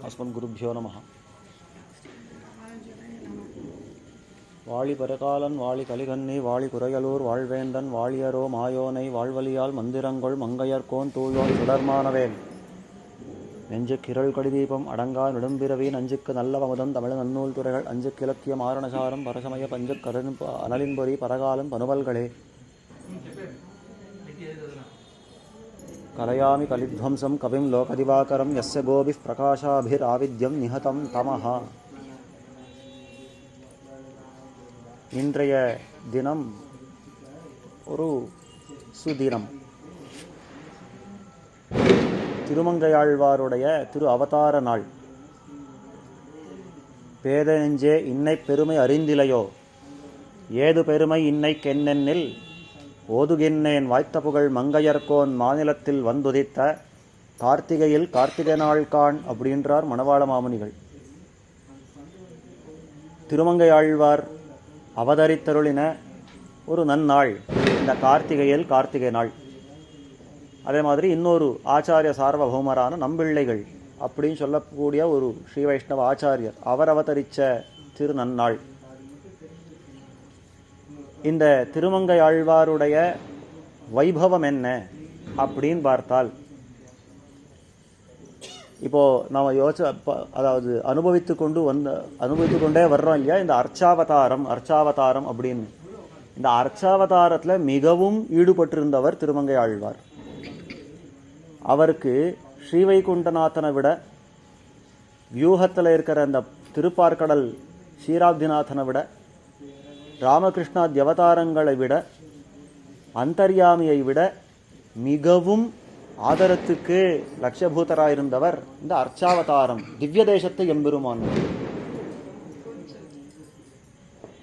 अस्मद्गुरुभ्यो नमः. வாழி பரகாலன் வாழி கலிகன்னி வாழி குறையலூர் வாழ்வேந்தன் வாழியரோ மாயோனை வாழ்வலியால் மந்திரங்கொள் மங்கையர்கோன் தூயோன் சுடர்மானவேல் நெஞ்சு கிரள் கடிதீபம் அடங்கா நெடும்பிறவி நஞ்சுக்கு நல்ல வமுதம் தமிழ் நன்னூல் துறைகள் அஞ்சு கிழக்கிய மாரணசாரம் பரசமய பஞ்சு கருண் அனலின்பொறி பரகாலம் பனுவல்களே கலயாமி கலித்வம்சம் கவிம் லோகதிவாகரம் யஸ்ய கோபிப் பிரகாஷாபிராவித்யம் நிஹதம் தமஹ. இன்றைய தினம் ஒரு சுதினம். திருமங்கையாழ்வாருடைய திரு அவதார நாள். பேத நெஞ்சே இன்னை பெருமை அறிந்திலையோ, ஏது பெருமை இன்னை கென்னென்னில் ஓதுகின்னேன் வாய்த்த புகழ் மங்கையர்கோன் மாநிலத்தில் வந்துதித்த கார்த்திகையில் கார்த்திகை நாள் காண் அப்படின்றார் மணவாள மாமுனிகள். திருமங்கையாழ்வார் அவதரித்தருளின ஒரு நன்னாள் இந்த கார்த்திகையில் கார்த்திகை நாள். அதே மாதிரி இன்னொரு ஆச்சாரிய சார்வபௌமரான நம்பிள்ளைகள் அப்படின்னு சொல்லக்கூடிய ஒரு ஸ்ரீ வைஷ்ணவ ஆச்சாரியர் அவர் அவதரித்த திரு நன்னாள். இந்த திருமங்கையாழ்வாருடைய வைபவம் என்ன அப்படின்னு பார்த்தால், இப்போது நாம் அதாவது அனுபவித்து கொண்டே வர்றோம் இல்லையா, இந்த அர்ச்சாவதாரம் அப்படின்னு. இந்த அர்ச்சாவதாரத்தில் மிகவும் ஈடுபட்டிருந்தவர் திருமங்கையாழ்வார். அவருக்கு ஸ்ரீவைகுண்டநாதனை விட, வியூகத்தில் இருக்கிற அந்த திருப்பார்கடல் ஷீராப்திநாதனை விட, ராமகிருஷ்ணாதி அவதாரங்களை விட, அந்தர்யாமியை விட மிகவும் ஆதரத்துக்கு லட்சபூதராயிருந்தவர் இந்த அர்ச்சாவதாரம், திவ்ய தேசத்து எம்பெருமான்.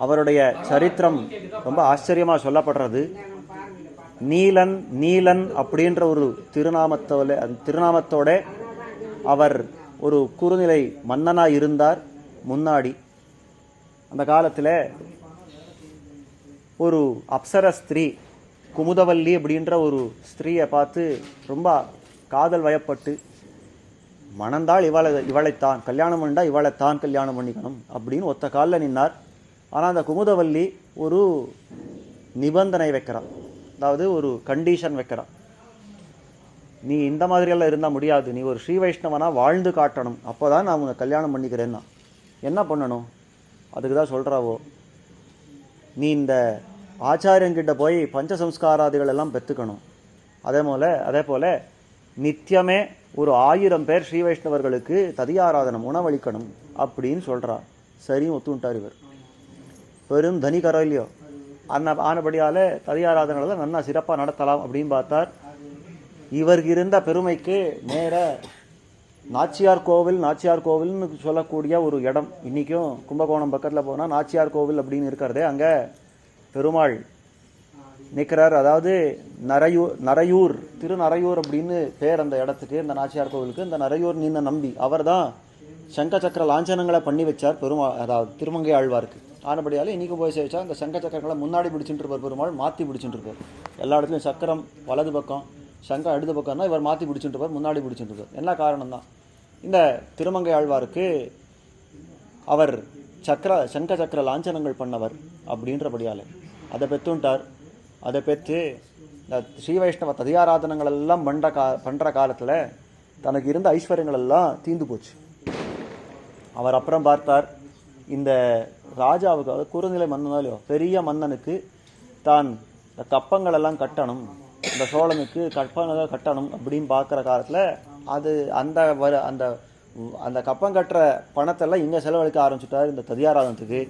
அவருடைய சரித்திரம் ரொம்ப ஆச்சரியமாக சொல்லப்படுறது. நீலன் அப்படின்ற ஒரு திருநாமத்தோட அவர் ஒரு குறுநிலை மன்னனாக இருந்தார். முன்னாடி அந்த காலத்தில் ஒரு அப்சர ஸ்திரீ குமுதவல்லி அப்படின்ற ஒரு ஸ்திரீயை பார்த்து ரொம்ப காதல் வயப்பட்டு மணந்தாள் இவளைத்தான் கல்யாணம் பண்ணா, இவளைத்தான் கல்யாணம் பண்ணிக்கணும் அப்படின்னு ஒத்த காலில் நின்னார். ஆனால் அந்த குமுதவல்லி ஒரு நிபந்தனை வைக்கிறான், அதாவது ஒரு கண்டிஷன் வைக்கிறான். நீ இந்த மாதிரியெல்லாம் இருந்தால் முடியாது, நீ ஒரு ஸ்ரீ வைஷ்ணவனா வாழ்ந்து காட்டணும், அப்போ தான் நான் உங்களை கல்யாணம் பண்ணிக்கிறேன்னா. என்ன பண்ணணும் அதுக்கு தான் சொல்கிறாவோ, நீ இந்த ஆச்சாரியங்கிட்ட போய் பஞ்சசம்ஸ்காராதிகள் எல்லாம் பெற்றுக்கணும். அதே போல் நித்தியமே ஒரு 1000 பேர் ஸ்ரீ வைஷ்ணவர்களுக்கு ததியாராதனம் உணவளிக்கணும் அப்படின்னு சொல்கிறார். சரியும் ஒத்துண்டார். இவர் பெரும் தனிகரோ இல்லையோ, ஆனபடியால் ததியாராதனைகள் நல்லா சிறப்பாக நடத்தலாம் அப்படின்னு பார்த்தார். இவருக்கு இருந்த பெருமைக்கு நேர நாச்சியார் கோவில்னு சொல்லக்கூடிய ஒரு இடம், இன்றைக்கும் கும்பகோணம் பக்கத்தில் போனால் நாச்சியார் கோவில் அப்படின்னு இருக்கிறதே, அங்கே பெருமாள் நிற்கிறார். அதாவது நரையூர் திருநரையூர் அப்படின்னு பேர் அந்த இடத்துக்கு, இந்த நாச்சியார் கோவிலுக்கு. இந்த நரையூர் நின்ன நம்பி அவர் தான் சங்க சக்கர லாஞ்சனங்களை பண்ணி வச்சார் பெருமாள், அதாவது திருமங்கை ஆழ்வாருக்கு. ஆனபடியால் இன்றைக்கும் போய் சேவிச்சா இந்த சங்க சக்கரங்களை முன்னாடி பிடிச்சுட்டு இருப்பார் பெருமாள், மாற்றி பிடிச்சுட்டு இருப்பார். எல்லா இடத்துலையும் சக்கரம் வலது பக்கம், சங்கம் இடது பக்கம்னா இவர் மாற்றி பிடிச்சுட்டு இருப்பார், முன்னாடி பிடிச்சுட்டு இருப்பார். என்ன காரணம் தான், இந்த திருமங்கை ஆழ்வாருக்கு அவர் சங்க சக்கர லாஞ்சனங்கள் பண்ணவர் அப்படின்றபடியால் அதை பெற்றுண்டார். அதை பெற்று இந்த ஸ்ரீ வைஷ்ணவ ததியாராதனங்கள் எல்லாம் பண்ணுற காலத்தில் தனக்கு இருந்த ஐஸ்வர்யங்கள் எல்லாம் தீந்து போச்சு. அவர் அப்புறம் பார்த்தார், இந்த ராஜாவுக்கு, அதாவது குறுநிலை மன்னனாலையோ பெரிய மன்னனுக்கு தான் இந்த கப்பங்கள் எல்லாம் கட்டணும், இந்த சோழனுக்கு கப்பங்கள் கட்டணும் அப்படின்னு பார்க்குற காலத்தில் அது அந்த கப்பம் கட்டுற பணத்தெல்லாம் இங்கே செலவழிக்க ஆரம்பிச்சுட்டார். இந்த ததியாராதனத்துக்கு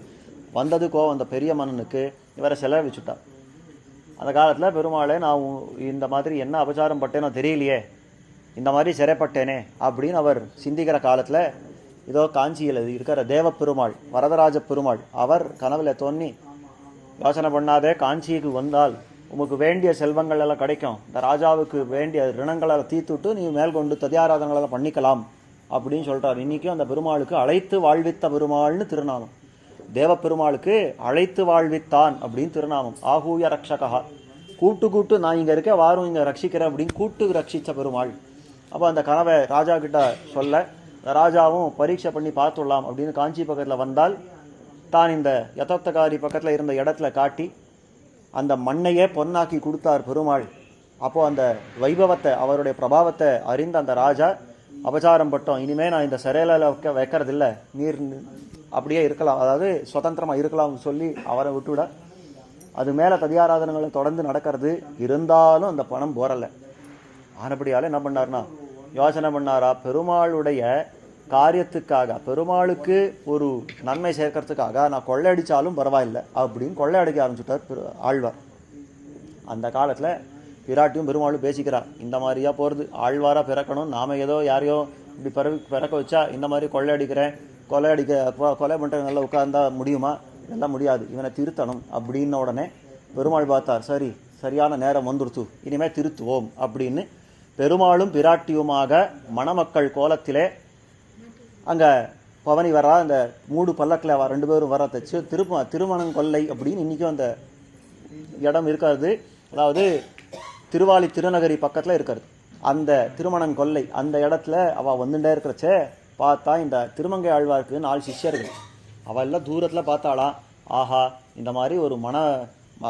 வந்தது கோவம் அந்த பெரிய மன்னனுக்கு, இவரை செலவழிச்சுட்டார். அந்த காலத்தில் பெருமாளே, நான் இந்த மாதிரி என்ன அபச்சாரம் பட்டேனோ தெரியலையே, இந்த மாதிரி சிறைப்பட்டேனே அப்படின்னு அவர் சிந்திக்கிற காலத்தில் இதோ காஞ்சியில் இருக்கிற தேவப்பெருமாள், வரதராஜ பெருமாள், அவர் கனவில் தோன்றி, யோசனை பண்ணாதே, காஞ்சிக்கு வந்தால் உமக்கு வேண்டிய செல்வங்கள் எல்லாம் கிடைக்கும், இந்த ராஜாவுக்கு வேண்டிய ரிணங்களெல்லாம் தீர்த்துட்டு நீ மேல்கொண்டு ததியாராதனங்களெல்லாம் பண்ணிக்கலாம் அப்படின்னு சொல்கிறார். இன்றைக்கும் அந்த பெருமாளுக்கு அழைத்து வாழ்வித்த பெருமாள்னு திருநாமம். தேவப்பெருமாளுக்கு அழைத்து வாழ்வித்தான் அப்படின்னு திருநாமம். ஆகூய ரக்ஷகா, கூட்டு நான் இங்கே இருக்க, வாரும் இங்கே ரட்சிக்கிறேன் அப்படின்னு கூட்டு ரட்சித்த பெருமாள். அப்போ அந்த கனவை ராஜா கிட்ட சொல்ல ராஜாவும் பரீட்சை பண்ணி பார்த்துடலாம் அப்படின்னு காஞ்சி பக்கத்தில் வந்தால் தான் இந்த யதோக்தகாரி பக்கத்தில் இருந்த இடத்துல காட்டி அந்த மண்ணையே பொன்னாக்கி கொடுத்தார் பெருமாள். அப்போது அந்த வைபவத்தை அவருடைய பிரபாவத்தை அறிந்த அந்த ராஜா அபச்சாரம் பட்டோம், இனிமேல் நான் இந்த சிறையில் வைக்கிறதில்ல, நீர் அப்படியே இருக்கலாம், அதாவது சுதந்திரமாக இருக்கலாம்னு சொல்லி அவரை விட்டுவிட அது மேலே ததியாராதனங்களை தொடர்ந்து நடக்கிறது. இருந்தாலும் அந்த பணம் போரலை. ஆனபடியால் என்ன பண்ணார்னா யோசனை பண்ணாரா, பெருமாளுடைய காரியத்துக்காக பெருமாளுக்கு ஒரு நன்மை சேர்க்கறதுக்காக நான் கொள்ளையடித்தாலும் பரவாயில்லை அப்படின்னு கொள்ளையடிக்க ஆரம்பிச்சுட்டார் ஆழ்வார். அந்த காலத்தில் பிராட்டியும் பெருமாளும் பேசிக்கிறார், இந்த மாதிரியா போகிறது, ஆழ்வாராக பிறக்கணும், நாம் ஏதோ யாரையோ இப்படி பிறக்க வச்சா இந்த மாதிரி கொள்ளையடிக்கிறேன், கொலை பண்ணுறது நல்லா உட்கார்ந்தா முடியுமா, இதெல்லாம் முடியாது, இவனை திருத்தணும் அப்படின்ன உடனே பெருமாள் பார்த்தார், சரியான நேரம் வந்துடுத்து, இனிமேல் திருத்துவோம் அப்படின்னு பெருமாளும் பிராட்டியுமாக மணமக்கள் கோலத்திலே அங்கே பவனி வரா, அந்த மூடு பல்லக்கில் ரெண்டு பேரும் வர தச்சு திருமணங்கொல்லை அப்படின்னு இன்றைக்கும் அந்த இடம் இருக்காது. அதாவது திருவாலி திருநகரி பக்கத்தில் இருக்கிறது அந்த திருமணங்கொல்லை. அந்த இடத்துல அவள் வந்துட்டே இருக்கிறச்சே பார்த்தா இந்த திருமங்கை ஆழ்வாருக்கு 4 சிஷ்யர்கள். அவள் எல்லாம் தூரத்தில் பார்த்தாலாம், ஆஹா இந்த மாதிரி ஒரு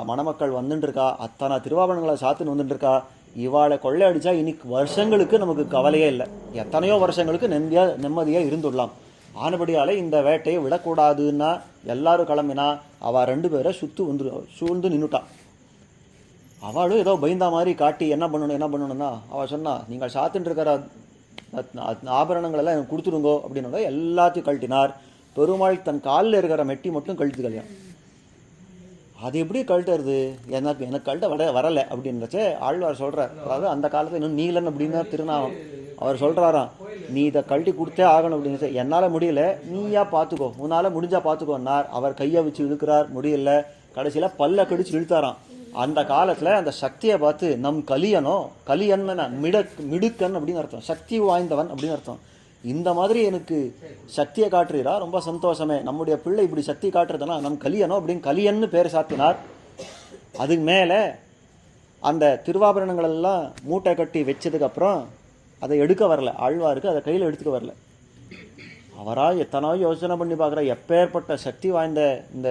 மணமக்கள் வந்துட்டுருக்கா, அத்தனை திருவாபரணங்களை சாத்துன்னு வந்துட்டுருக்கா, இவாளை கொள்ளையடிச்சா இன்னைக்கு வருஷங்களுக்கு நமக்கு கவலையே இல்லை, எத்தனையோ வருஷங்களுக்கு நிம்மதியாக இருந்துடலாம். ஆனபடியாலே இந்த வேட்டையை விடக்கூடாதுன்னா எல்லாரும் கிளம்பினா அவள் 2 பேரை சூழ்ந்து நின்றுட்டான். அவளும் ஏதோ பயந்தா மாதிரி காட்டி என்ன பண்ணணும்னா அவள் சொன்னா, நீங்கள் சாத்துட்டு இருக்கிற ஆபரணங்களெல்லாம் எனக்கு கொடுத்துருங்கோ அப்படின்னா எல்லாத்தையும் கழட்டினார். பெருமாள் தன் காலில் இருக்கிற மெட்டி மட்டும் கழட்டு கல்யாணம். அது எப்படி கழட்டுறது, எனக்கு கழட்ட வரலை அப்படின்றச்சே ஆழ்வார் சொல்கிறார். அதாவது அந்த காலத்தில் இன்னும் நீலன் அப்படின்னா திருநாமம். அவர் சொல்கிறாராம், நீ இதை கழட்டி கொடுத்தே ஆகணும் அப்படின்னு. என்னால் முடியல, நீயா பார்த்துக்கோ, உன்னால் முடிஞ்சால் பார்த்துக்கோன்னார். அவர் கையை வச்சு இழுக்கிறார், முடியல, கடைசியில் பல்ல கடிச்சு இழுத்தாராம். அந்த காலத்தில் அந்த சக்தியை பார்த்து நம் கலியன் மிடுக்கன் அப்படின்னு அர்த்தம், சக்தி வாய்ந்தவன் அப்படின்னு அர்த்தம். இந்த மாதிரி எனக்கு சக்தியை காட்டுறீரா, ரொம்ப சந்தோஷமே, நம்முடைய பிள்ளை இப்படி சக்தி காட்டுறதுனா நம் கலியனோ அப்படின்னு கலியன்னு பேர் சாத்தினார். அதுக்கு மேலே அந்த திருவாபரணங்கள் எல்லாம் மூட்டை கட்டி வச்சதுக்கப்புறம் அதை எடுக்க வரல ஆழ்வாருக்கு, அதை கையில் எடுத்துக்க வரல. அவரால் எத்தனையோ யோசனை பண்ணி பார்க்குற, எப்பேற்பட்ட சக்தி வாய்ந்த இந்த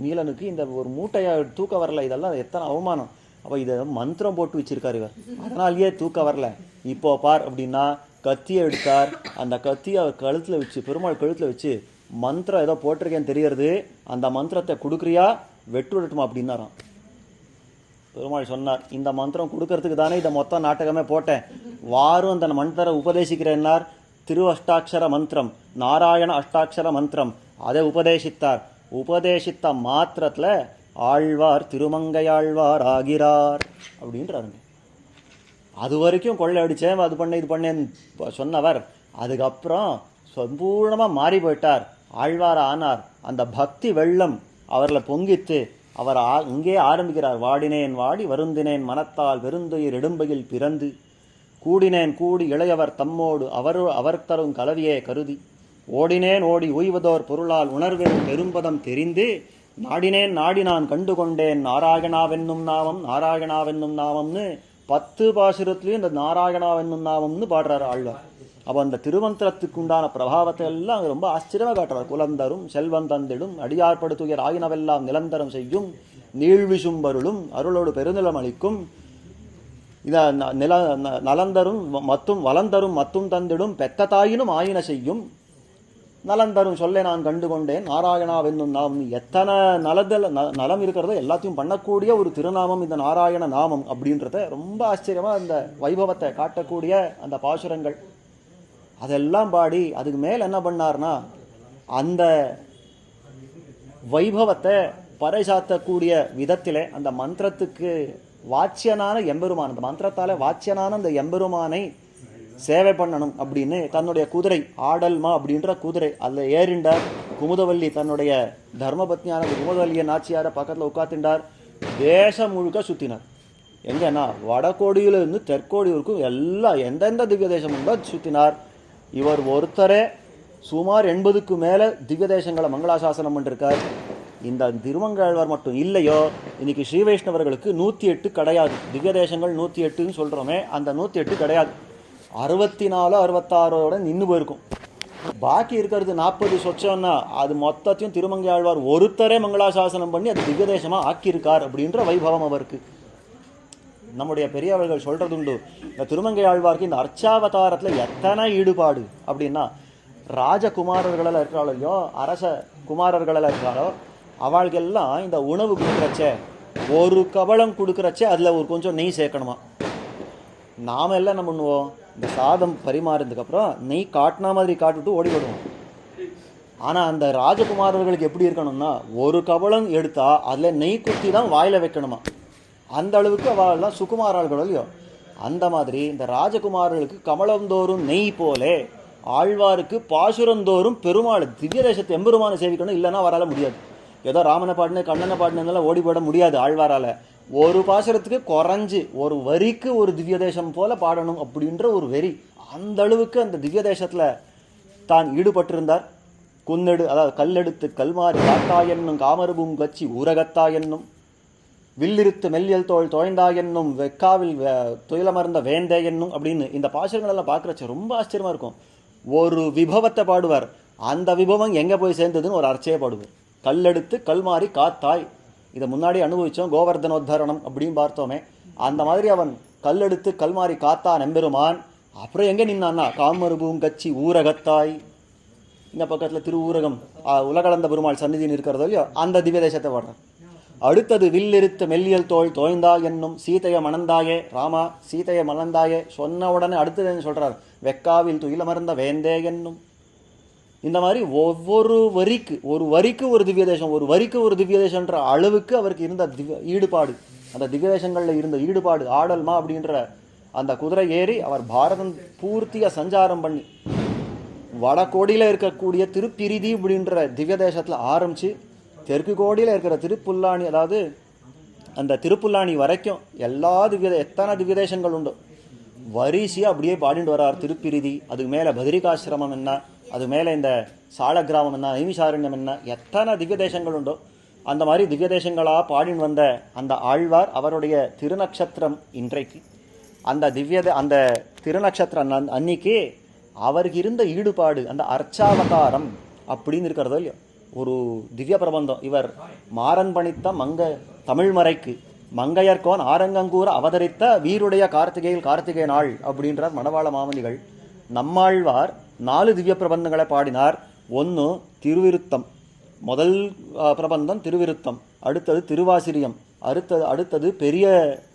நீலனுக்கு இந்த ஒரு மூட்டையை தூக்க வரல, இதெல்லாம் எத்தனை அவமானம். அப்போ இதை மந்திரம் போட்டு வச்சிருக்காரு இவர், அதனாலேயே தூக்க வரல. இப்போ பார் அப்படின்னா கத்தியை எடுத்தார். அந்த கத்தியை அவர் கழுத்தில் வச்சு, பெருமாள் கழுத்தில் வச்சு மந்திரம் ஏதோ போட்டிருக்கேன்னு தெரியறது, அந்த மந்திரத்தை கொடுக்குறியா வெட்டு விடட்டுமா அப்படின்னாராம். பெருமாள் சொன்னார், இந்த மந்திரம் கொடுக்கறதுக்கு தானே இதை மொத்தம் நாடகமே போட்டேன், வாரும் அந்த மந்திர உபதேசிக்கிறேன்னார். அஷ்டாட்சர மந்திரம், நாராயண அஷ்டாட்சர மந்திரம், அதை உபதேசித்தார். உபதேசித்த மாத்திரத்தில் ஆழ்வார் திருமங்கையாழ்வார் ஆகிறார் அப்படின்றாருங்க. அது வரைக்கும் கொள்ளை அடித்தேன், அது பண்ண இது பண்ணேன்னு சொன்னவர் அதுக்கப்புறம் சம்பூர்ணமாக மாறி போயிட்டார், ஆழ்வார் ஆனார். அந்த பக்தி வெள்ளம் அவரில் பொங்கித்து அவர் இங்கே ஆரம்பிக்கிறார். வாடினேன் வாடி வருந்தினேன் மனத்தால் வெறுந்துயிர் இடும்பையில் பிறந்து, கூடினேன் கூடி இளையவர் தம்மோடு அவர் தரும் கலவியே கருதி, ஓடினேன் ஓடி உய்வதோர் பொருளால் உணர்வேன் பெரும்பதம் தெரிந்து, நாடினேன் நாடி நான் கண்டுகொண்டேன் நாராயணாவென்னும் நாமம்னு 10 பாசுரத்துலேயும் இந்த நாராயணாவென்னும் நாமம்னு பாடுறாரு ஆழ்வார். அப்போ அந்த திருமந்திரத்துக்கு உண்டான பிரபாவத்தை எல்லாம் ரொம்ப ஆச்சரியமாக காட்டுறார். குலந்தரும் செல்வந்தந்திடும் அடியார்படுத்துயர் ஆயினவெல்லாம் நிலந்தரம் செய்யும், நீழ்விசும்பருளும் அருளோடு பெருநிலம் அளிக்கும், இதை நலந்தரும் மத்தும் வளந்தரும் மத்தும் தந்திடும் பெத்த தாயினும் ஆயின செய்யும், நலந்தரும் சொல்ல நான் கண்டுகொண்டேன் நாராயணாவென்னும் நாமம். எத்தனை நலம் இருக்கிறதோ எல்லாத்தையும் பண்ணக்கூடிய ஒரு திருநாமம் இந்த நாராயண நாமம் அப்படின்றத ரொம்ப ஆச்சரியமாக இந்த வைபவத்தை காட்டக்கூடிய அந்த பாசுரங்கள் அதெல்லாம் பாடி, அதுக்கு மேல் என்ன பண்ணார்னா அந்த வைபவத்தை பறைசாத்தக்கூடிய விதத்திலே அந்த மந்திரத்துக்கு வாச்சியனான எம்பெருமான், அந்த மந்திரத்தால் வாச்சியனான அந்த எம்பெருமானை சேவை பண்ணணும் அப்படின்னு தன்னுடைய குதிரை ஆடல்மா அப்படின்ற குதிரை அதில் ஏறிண்டார். குமுதவல்லி தன்னுடைய தர்மபத்னியான குமுதவல்லியை நாச்சியாரை பக்கத்தில் உட்காந்துட்டார். தேசம் முழுக்க சுற்றினார். எங்கன்னா வடகோடியிலிருந்து தெற்கோடியூருக்கும் எல்லாம் எந்தெந்த திவ்ய தேசம் உண்டோ சுற்றினார். இவர் ஒருத்தரே சுமார் 80க்கு மேலே திவ்ய தேசங்களை மங்களாசாசனம் பண்ணிருக்கார். இந்த திருமங்கையாழ்வார் மட்டும் இல்லையோ இன்னைக்கு ஸ்ரீ வைஷ்ணவர்களுக்கு 108 கிடையாது. திவ்ய தேசங்கள் 108ன்னு சொல்கிறோமே, அந்த 108 கிடையாது. 64 66 நின்று போயிருக்கும். பாக்கி இருக்கிறது 40 சொச்சம்னா அது மொத்தத்தையும் திருமங்கை ஆழ்வார் ஒருத்தரே மங்களாசாசனம் பண்ணி அது திவ்யதேசமாக ஆக்கியிருக்கார் அப்படின்ற வைபவம் அவருக்கு. நம்முடைய பெரியவர்கள் சொல்றதுண்டு, இந்த திருமங்கை ஆழ்வாருக்கு இந்த அர்ச்சாவதாரத்தில் எத்தனை ஈடுபாடு அப்படின்னா, ராஜகுமாரர்களெல்லாம் இருக்கிறாளோ இல்லையோ, அரச குமாரர்களெல்லாம் இருக்கிறாளோ, அவளுக்கெல்லாம் இந்த உணவு கொடுக்குறச்சே ஒரு கவளம் கொடுக்குறச்சே அதில் ஒரு கொஞ்சம் நெய் சேர்க்கணுமா. நாம் எல்லாம் என்ன பண்ணுவோம், இந்த சாதம் பரிமாறினதுக்கப்புறம் நெய் காட்டினா மாதிரி காட்டுட்டு ஓடி விடுவோம். ஆனால் அந்த ராஜகுமாரர்களுக்கு எப்படி இருக்கணும்னா, ஒரு கவளம் எடுத்தால் அதில் நெய் குத்தி தான் வாயில் வைக்கணுமா. அந்த அளவுக்கு அவள்லாம் சுகுமாராள்களோ இல்லையோ. அந்த மாதிரி இந்த ராஜகுமாரர்களுக்கு கமலந்தோறும் நெய் போலே ஆழ்வாருக்கு பாசுரந்தோறும் பெருமாள் திவ்ய தேசத்தை எம்பெருமானை சேவிக்கணும். இல்லைன்னா அவரால் முடியாது. ஏதோ ராமனை பாடின கண்ணனை பாடினதுனால ஓடி போட முடியாது ஆழ்வாரால். ஒரு பாசுரத்துக்கு குறைஞ்சி ஒரு வரிக்கு ஒரு திவ்ய தேசம் போல பாடணும் அப்படின்ற ஒரு வெறி. அந்த அளவுக்கு அந்த திவ்ய தேசத்தில் தான் ஈடுபட்டிருந்தார். குன்னெடு, அதாவது கல்லெடுத்து கல்மாரி காத்தா என்னும் காமருபும் கச்சி ஊரகத்தா என்னும் வில்லிருத்து மெல்லியல் தோல் தோய்ந்தா என்னும் வெக்காவில் துயிலமர்ந்த வேந்தே என்னும் அப்படின்னு இந்த பாசுரங்களெல்லாம் பார்க்குறச்ச ரொம்ப ஆச்சரியமாக இருக்கும். ஒரு விபவத்தை பாடுவார், அந்த விபவம் எங்கே போய் சேர்ந்ததுன்னு ஒரு அர்ச்சையை பாடுவார். கல்லெடுத்து கல்மாரி காத்தாய், இதை முன்னாடி அனுபவித்தோம், கோவர்தனோத்தரணம் அப்படின்னு பார்த்தோமே. அந்த மாதிரி அவன் கல்லெடுத்து கல்மாரி காத்தா நம்பெருமான். அப்புறம் எங்கே நின்னான்னா காமருபூம் கச்சி ஊரகத்தாய், இந்த பக்கத்தில் திரு ஊரகம் உலகளந்த பெருமாள் சந்நிதின்னு இருக்கிறதோ இல்லையோ, அந்த திவ்ய தேசத்தை பாடுறான். அடுத்தது வில்லிருத்த மெல்லியல் தோல் தோய்ந்தா என்னும் சீதைய மணந்தாயே, ராமா சீதையை மணந்தாயே சொன்ன உடனே அடுத்தது என்ன சொல்கிறார், வெக்காவில் துயிலமர்ந்த வேந்தே என்னும். இந்த மாதிரி ஒவ்வொரு வரிக்கு ஒரு திவ்ய தேசம், ஒரு வரிக்கு ஒரு திவ்ய தேசன்ற அளவுக்கு அவருக்கு இருந்த ஈடுபாடு, அந்த திவ்ய தேசங்களில் இருந்த ஈடுபாடு. ஆடல்மா அப்படின்ற அந்த குதிரை ஏறி அவர் பாரதம் பூர்த்தியாக சஞ்சாரம் பண்ணி வடகோடியில் இருக்கக்கூடிய திருப்பிரிதி அப்படின்ற திவ்ய தேசத்தில் ஆரம்பித்து தெற்கு கோடியில் இருக்கிற திருப்புல்லானி, அதாவது அந்த திருப்புல்லானி வரைக்கும் எல்லா எத்தனை திவ்யதேசங்கள் உண்டோ வரிசையாக அப்படியே பாடிட்டு வரார். திருப்பிரிதி, அதுக்கு மேலே பத்ரிகாசிரமம் என்ன, அது மேலே இந்த சாலக்கிராமம் என்ன, நைமிசாரண்யம் என்ன, எத்தனை திவ்யதேசங்கள் உண்டோ அந்த மாதிரி திவ்யதேசங்களாக பாடின்னு வந்த அந்த ஆழ்வார் அவருடைய திருநக்ஷத்திரம் இன்றைக்கு. அந்த திருநக்ஷத்திரம் அன்னைக்கு அவருக்கு இருந்த ஈடுபாடு, அந்த அர்ச்சாவதாரம் அப்படின்னு இருக்கிறதோ இல்லையோ, ஒரு திவ்ய பிரபந்தம். இவர் மாறன் பணித்த தமிழ்மறைக்கு மங்கையர்கோன் ஆரங்கங்கூர அவதரித்த வீருடைய கார்த்திகை நாள் அப்படின்றார் மணவாள மாமனிகள். நம்மாழ்வார் 4 திவ்ய பிரபந்தங்களை பாடினார். ஒன்று திருவிருத்தம், முதல் பிரபந்தம் திருவிருத்தம், அடுத்தது திருவாசிரியம், அடுத்தது பெரிய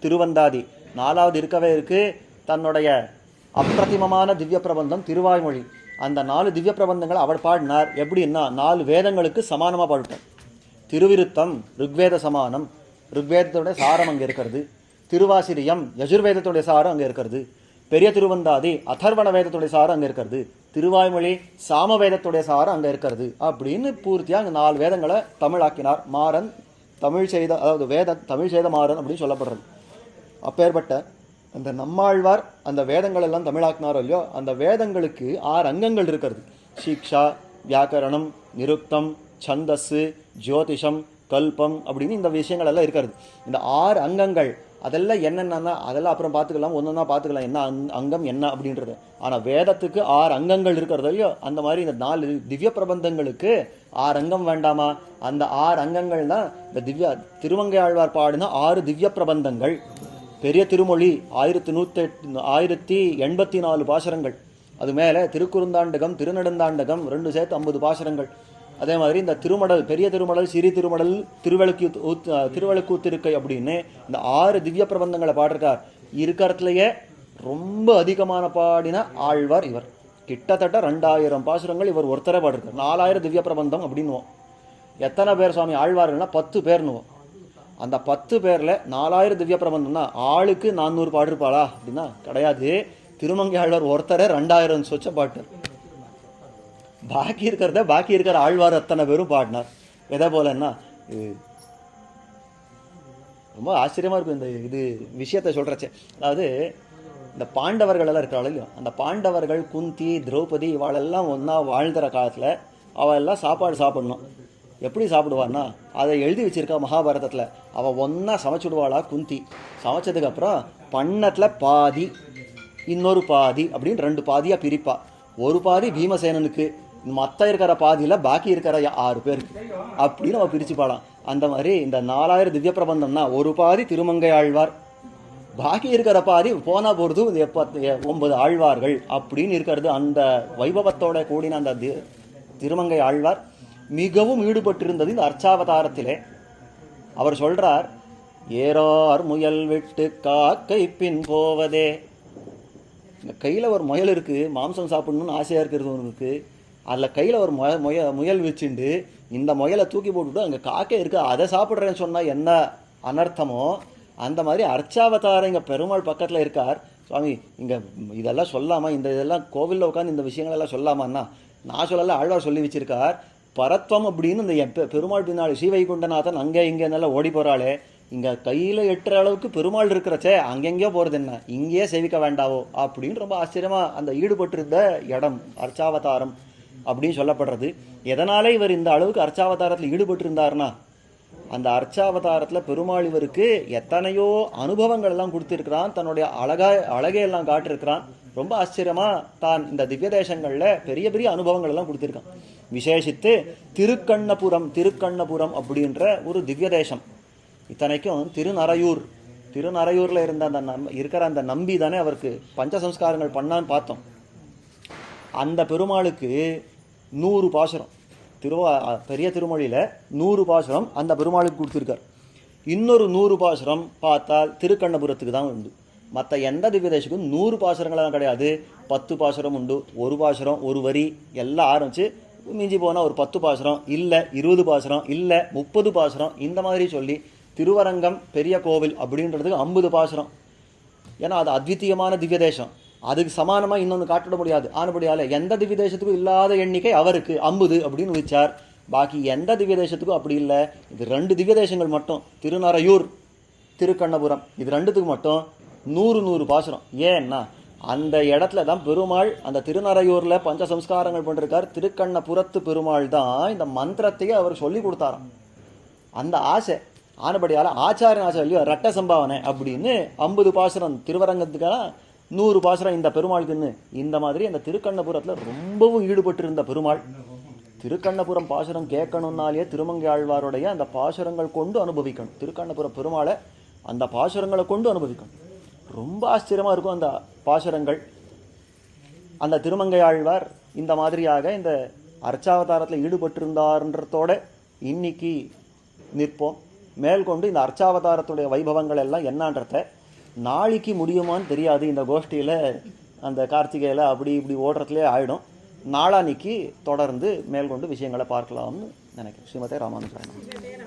திருவந்தாதி, 4வது இருக்கவே இருக்கு தன்னுடைய அப்பிரதிமமான திவ்ய பிரபந்தம் திருவாய்மொழி. அந்த 4 திவ்ய பிரபந்தங்களை அவர் பாடினார். எப்படின்னா 4 வேதங்களுக்கு சமானமாக பாடிட்டார். திருவிருத்தம் ருக்வேத சமானம், ருக்வேதத்துடைய சாரம் அங்கே இருக்கிறது. திருவாசிரியம் யஜுர்வேதத்துடைய சாரம் அங்கே இருக்கிறது. பெரிய திருவந்தாதி அதர்வண வேதத்துடைய சாரம் அங்கே இருக்கிறது. திருவாய்மொழி சாமவேதத்துடைய சாரம் அங்கே இருக்கிறது. அப்படின்னு பூர்த்தியாக அங்கே 4 வேதங்களை தமிழாக்கினார். மாறன் தமிழ் செய்த, அதாவது தமிழ் செய்த மாறன் அப்படின்னு சொல்லப்படுறது. அப்பேற்பட்ட அந்த நம்மாழ்வார் அந்த வேதங்கள் எல்லாம் தமிழாக்கினாரோ இல்லையோ, அந்த வேதங்களுக்கு 6 அங்கங்கள் இருக்கிறது. சீக்ஷா, வியாக்கரணம், நிருக்தம், சந்தஸ்ஸு, ஜோதிஷம், கல்பம் அப்படின்னு இந்த விஷயங்கள் எல்லாம் இருக்கிறது. இந்த 6 அங்கங்கள் அதெல்லாம் என்னென்னா அதெல்லாம் அப்புறம் பார்த்துக்கலாம், ஒன்று ஒன்றா பார்த்துக்கலாம் என்ன அங்கம் என்ன அப்படின்றது. ஆனால் வேதத்துக்கு 6 அங்கங்கள் இருக்கிறதோ இல்லையோ, அந்த மாதிரி இந்த 4 திவ்ய பிரபந்தங்களுக்கு 6 அங்கம் வேண்டாமா? அந்த 6 அங்கங்கள் தான் இந்த திருமங்கை ஆழ்வார் பாடின 6 திவ்ய பிரபந்தங்கள். பெரிய திருமொழி 1084 பாசுரங்கள். அது மேலே திருக்குறுந்தாண்டகம் திருநெடுந்தாண்டகம் 2 சேர்த்து 50 பாசுரங்கள். அதே மாதிரி இந்த திருமடல், பெரிய திருமடல், சிறி திருமடல், திருவழுக்கூத்திருக்கை அப்படின்னு இந்த 6 திவ்ய பிரபந்தங்களை பாடிருக்கார். இருக்கிறதுலையே ரொம்ப அதிகமான பாடின ஆழ்வார் இவர். கிட்டத்தட்ட 2000 பாசுரங்கள் இவர் ஒருத்தரே பாடிருக்கார். 4000 திவ்ய பிரபந்தம் அப்படின்னுவோம். எத்தனை பேர் சுவாமி ஆழ்வார்கள்னா 10 பேர்னுவோம். அந்த 10 பேரில் 4000 திவ்ய பிரபந்தம்னா ஆளுக்கு 400 பாடிருப்பாளா அப்படின்னா கிடையாது. திருமங்கை ஆழ்வார் ஒருத்தரை 2000 சொச்ச பாட்டார். பாக்கி இருக்கிற ஆழ்வார் அத்தனை பேரும் பாடினார். எதை போலன்னா இது ரொம்ப ஆச்சரியமாக இருக்கும் இந்த விஷயத்தை சொல்கிறச்சே. அதாவது இந்த பாண்டவர்கள் எல்லாம் இருக்கிறாள் இல்லையோ, அந்த பாண்டவர்கள் குந்தி, திரௌபதி இவாளெல்லாம் ஒன்றா வாழ்ந்துற காலத்தில் அவள் சாப்பாடு சாப்பிடணும். எப்படி சாப்பிடுவான்னா அதை எழுதி வச்சிருக்கா இன்னொரு பாதி அப்படின்னு 2 பாதியாக பிரிப்பா. ஒரு பாதி பீமசேனனுக்கு, மற்ற இருக்கிற பாதியில் பாக்கி இருக்கிற 6 பேருக்கு அப்படின்னு அவள் பிரிச்சுப்பாளாம். அந்த மாதிரி இந்த 4000 திவ்ய பிரபந்தம்னா ஒரு பாதி திருமங்கை ஆழ்வார், பாக்கி இருக்கிற பாதி போனா போகிறது 9 ஆழ்வார்கள் அப்படின்னு இருக்கிறது. அந்த வைபவத்தோட கூடின அந்த திருமங்கை ஆழ்வார் மிகவும் ஈடுபட்டிருந்தது இந்த அர்ச்சாவதாரத்திலே. அவர் சொல்றார், ஏறார் முயல் விட்டு காக்கை பின் போவதே. இந்த கையில் ஒரு முயல் இருக்குது, மாம்சம் சாப்பிடணும்னு ஆசையாக இருக்கிறவங்களுக்கு, அதில் கையில் ஒரு முயல் வச்சுண்டு இந்த முயலை தூக்கி போட்டுவிட்டு அங்கே காக்கை இருக்குது அதை சாப்பிட்றேன்னு சொன்னால் என்ன அனர்த்தமோ, அந்த மாதிரி அர்ச்சாவதாரம் இங்கே பெருமாள் பக்கத்தில் இருக்கார். சுவாமி இங்கே இதெல்லாம் சொல்லாமா, இதெல்லாம் கோவிலில் உட்காந்து இந்த விஷயங்களெல்லாம் சொல்லாமான்னா, நான் சொல்லலை, ஆழ்வார் சொல்லி வச்சிருக்கார். பரத்வம் அப்படின்னு இந்த பெருமாள் பின்னாடி ஸ்ரீவைகுண்டநாதன் அங்கே இங்கே நல்லா ஓடி போகிறாளே, இங்கே கையில் எட்டுற அளவுக்கு பெருமாள் இருக்கிறச்சே அங்கெங்கேயோ போகிறது என்ன, இங்கேயே சேவிக்க வேண்டாவோ அப்படின்னு ரொம்ப ஆச்சரியமாக அந்த ஈடுபட்டிருந்த இடம் அர்ச்சாவதாரம் அப்படின்னு சொல்லப்படுறது. எதனாலே இவர் இந்த அளவுக்கு அர்ச்சாவதாரத்தில் ஈடுபட்டிருந்தார்னா, அந்த அர்ச்சாவதாரத்தில் பெருமாள் இவருக்கு எத்தனையோ அனுபவங்கள் எல்லாம் கொடுத்துருக்கிறான், தன்னுடைய அழகையெல்லாம் காட்டிருக்கிறான். ரொம்ப ஆச்சரியமாக தான் இந்த திவ்ய தேசங்களில் பெரிய பெரிய அனுபவங்கள் எல்லாம் கொடுத்துருக்கான். விசேஷித்து திருக்கண்ணபுரம் அப்படின்ற ஒரு திவ்ய தேசம். இத்தனைக்கும் திருநறையூரில் இருந்த அந்த இருக்கிற அந்த நம்பி தானே அவருக்கு பஞ்சசம்ஸ்காரங்கள் பண்ணான்னு பார்த்தோம். அந்த பெருமாளுக்கு 100 பாசுரம் பெரிய திருமொழியில் 100 பாசுரம் அந்த பெருமாளுக்கு கொடுத்துருக்கார். இன்னொரு 100 பாசுரம் பார்த்தால் திருக்கண்ணபுரத்துக்கு தான் உண்டு. மற்ற எந்த திவ்ய தேசத்துக்கும் 100 பாசுரங்கள்லாம் கிடையாது. 10 பாசுரம் உண்டு. ஒரு பாசுரம், ஒரு வரி எல்லாம் ஆரம்பித்து மிஞ்சி போனால் ஒரு 10 பாசுரம், இல்லை 20 பாசுரம், இல்லை 30 பாசுரம், இந்த மாதிரி சொல்லி திருவரங்கம் பெரிய கோவில் அப்படின்றதுக்கு 50 பாசுரம். ஏன்னா அது அத்விதீயமான திவ்ய தேசம், அதுக்கு சமானமாக இன்னொன்று காட்டிட முடியாது. ஆனபடியால் எந்த திவ்ய தேசத்துக்கும் இல்லாத எண்ணிக்கை அவருக்கு 50 அப்படின்னு வச்சார். பாக்கி எந்த திவ்ய தேசத்துக்கும் அப்படி இல்லை. இது 2 திவ்ய தேசங்கள் மட்டும், திருநறையூர் திருக்கண்ணபுரம், இது 2த்துக்கு மட்டும் 100 பாசுரம். ஏன்னா அந்த இடத்துல தான் பெருமாள் அந்த திருநறையூரில் பஞ்சசம்ஸ்காரங்கள் பண்ணிருக்கார். திருக்கண்ணபுரத்து பெருமாள் தான் இந்த மந்திரத்தையே அவர் சொல்லி கொடுத்தாராம். அந்த ஆசை ஆனபடியால் ஆச்சாரியன் ஆசை இல்லையோ ரட்ட சம்பாவனை அப்படின்னு 50 பாசுரம் திருவரங்கத்துக்காக 100 பாசுரம் இந்த பெருமாளுக்குன்னு. இந்த மாதிரி அந்த திருக்கண்ணபுரத்தில் ரொம்பவும் ஈடுபட்டிருந்த பெருமாள். திருக்கண்ணபுரம் பாசுரம் கேட்கணுன்னாலே திருமங்கை ஆழ்வாருடைய அந்த பாசுரங்கள் கொண்டு அனுபவிக்கணும். திருக்கண்ணபுரம் பெருமாளை அந்த பாசுரங்களை கொண்டு அனுபவிக்கணும். ரொம்ப ஆச்சரியமாக இருக்கும் அந்த பாசுரங்கள். அந்த திருமங்கை ஆழ்வார் இந்த மாதிரியாக இந்த அர்ச்சாவதாரத்தில் ஈடுபட்டிருந்தார்ன்றதோட இன்னைக்கு நிற்போம். மேற்கொண்டு இந்த அர்ச்சாவதாரத்துடைய வைபவங்கள் எல்லாம் என்னன்றத நாளைக்கு முடியுமான்னு தெரியாது. இந்த கோஷ்டியில் அந்த கார்த்திகையில் அப்படி இப்படி ஓடுறதுலேயே ஆகிடும். நாளான்னைக்கு தொடர்ந்து மேற்கொண்டு விஷயங்களை பார்க்கலாம்னு நினைக்கிறேன். ஸ்ரீமதே ராமானுஜாய நமः.